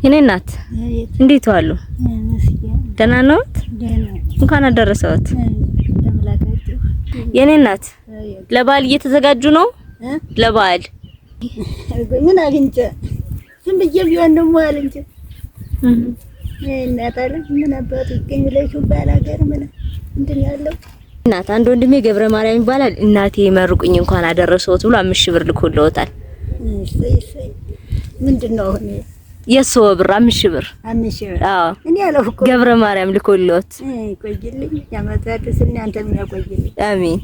የኔ እናት እንዴት ዋሉ? ደህና ነዎት? እንኳን አደረሰዎት። የኔ እናት ለበዓል እየተዘጋጁ ነው? ለበዓል ምን አግኝቼ ዝም ብዬ ቢሆን ደሞ አልንቼ እናት አለ ምን አባቱ ይገኝ ለሹ ባላገር ምን እንትን ያለው እናት አንድ ወንድሜ ገብረ ማርያም ይባላል። እናቴ መርቁኝ እንኳን አደረሰዎት ብሎ 5000 ብር ልኮልዎታል። ምንድነው አሁን የሰው ብር 5000 ብር? አዎ እኔ አለፍኩ ገብረ ማርያም ልኮልዎት። ቆይልኝ ያመጣልኝ አንተም ያቆይልኝ። አሜን።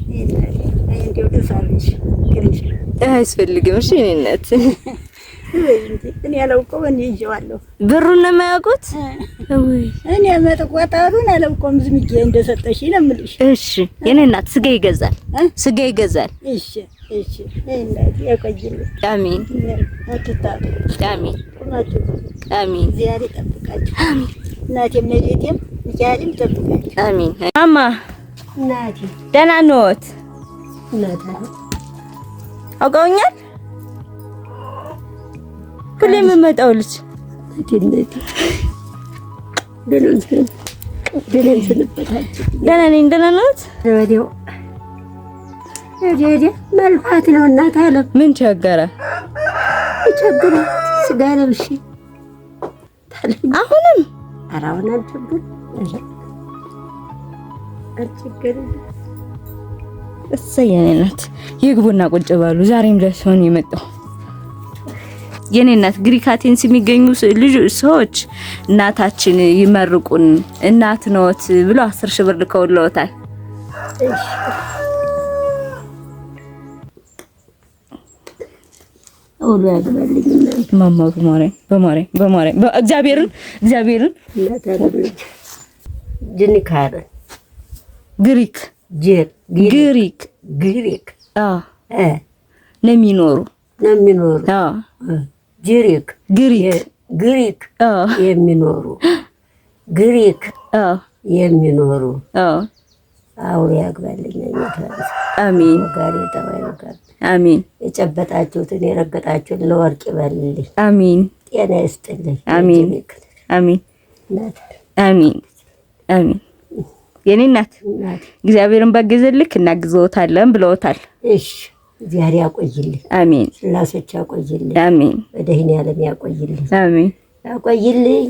እንደው ተሳልሽ ክሪሽ አያስፈልግም። እሺ እኔ እናት እኔ አላውቀው እኔ ይዤዋለሁ። ብሩን ነው የማያውቁት? እኔ መጥቆጣሩን አላውቀውም። ዝም ብዬ እንደሰጠሽ ነው የምልሽ። እሺ የኔ እናት ስጋ ይገዛል፣ ስጋ ይገዛል። እሺ እሺ እናት ያቆይልኝ። አሜን አትጣጡ። አሜን አሜን። ዚያሪ ጠብቃችሁ። አሜን እናቴም ነጄቴም ዚያሪም ጠብቃችሁ። አሜን። ማማ እናቴ ደህና ነዎት? እናቴ አውቀውኛል? ሁሌ የምመጣው ልጅ እንዴት ደህና ስንበታችሁ? ደህና ነኝ። ደህና ነዎት? ወዲያው መልፋት ነው እናት አለ። ምን ቸገረ? ቸገረ ስጋ ለብሽ አሁንም አራውን አልቸገረ እሰይ የኔ እናት ይግቡና ቁጭ ባሉ። ዛሬም ደርሶን የመጣው የኔ እናት ግሪክ አቴንስ የሚገኙ ሰዎች እናታችን ይመርቁን እናት ነዎት ብሎ 10000 ብር ልከውልዎታል። እሺ ኦሎ ያግባልኝ ማማ በማርያም እግዚአብሔርን ጅኒካር ግሪክ ነው የሚኖሩ ግሪክ የሚኖሩ አውሪ ያግባልኝ። አሜን ጋር የተባዩ ጋር አሜን። የጨበጣችሁትን የረገጣችሁትን ለወርቅ ይበልልኝ። አሜን። ጤና ይስጥልኝ። አሜን አሜን አሜን አሜን። የኔ እናት እግዚአብሔርን ባገዘልክ እናግዘውታለን ብለውታል። እሺ እግዚአብሔር ያቆይልኝ። አሜን። ስላሴች ያቆይልኝ። አሜን። በደህና ዓለም ያቆይልኝ። አሜን ያቆይልኝ።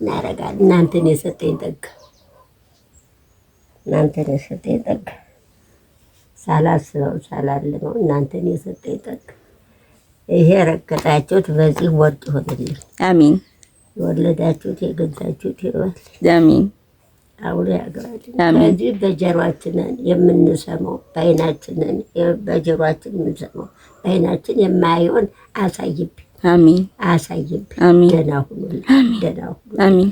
እናረጋል እናንተን የሰጠኝ ጠጋ እናንተን የሰጠኝ ጠጋ ሳላስበው ሳላልመው እናንተን የሰጠኝ ጠጋ ይሄ ረገጣችሁት በዚህ ወርቅ ይሆንልኝ። አሜን። የወለዳችሁት የገዛችሁት ይባል። አሜን። አውሬ ያግራችሁ። ስለዚህ በጀሯችንን የምንሰማው በአይናችንን በጀሯችን የምንሰማው በአይናችን የማይሆን አሳይብኝ። አሜን። አሳይብኝ። አሜን። ደህና ሁኑልኝ። ደህና ሁኑ። አሜን።